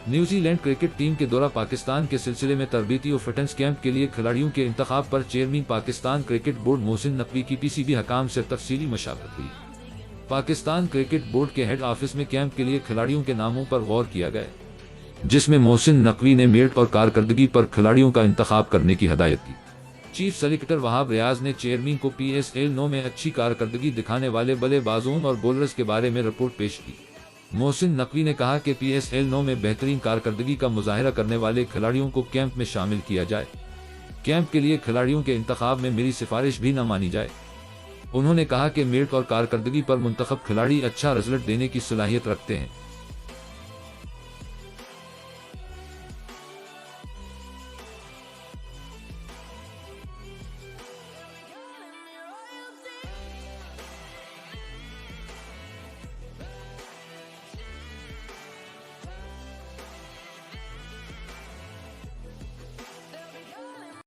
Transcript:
New Zealand cricket team के दौरा पाकिस्तान के सिलसिले में तरबीती और फिटनेस कैंप के लिए खिलाड़ियों के इंतखाब पर chairman Pakistan cricket board Mohsin Naqvi की पीसीबी हकाम से तफसीली मशावरत हुई। पाकिस्तान क्रिकेट बोर्ड के हेड ऑफिस में कैंप के लिए खिलाड़ियों के नामों पर गौर किया गया, जिसमें मोहसिन नकवी ने मेरिट और कारकर्दगी पर खिलाड़ियों का इंतखाब करने की हदायत की। चीफ सेलेक्टर वहाब रियाज ने चेयरमैन को PSL 9 में अच्छी कारकर्दगी दिखाने वाले बल्लेबाजों और बॉलर्स के बारे में रिपोर्ट पेश की। मोहसिन नकवी ने कहा कि PSL 9 में बेहतरीन कारकर्दगी का मुजाहिरा करने वाले खिलाड़ियों को कैंप में शामिल किया जाए। कैंप के लिए खिलाड़ियों के इंतखाब में मेरी सिफारिश भी न मानी जाए। उन्होंने कहा कि मेरिट और कारकर्दगी पर मुंतखब खिलाड़ी अच्छा रिजल्ट देने की सलाहियत रखते हैं।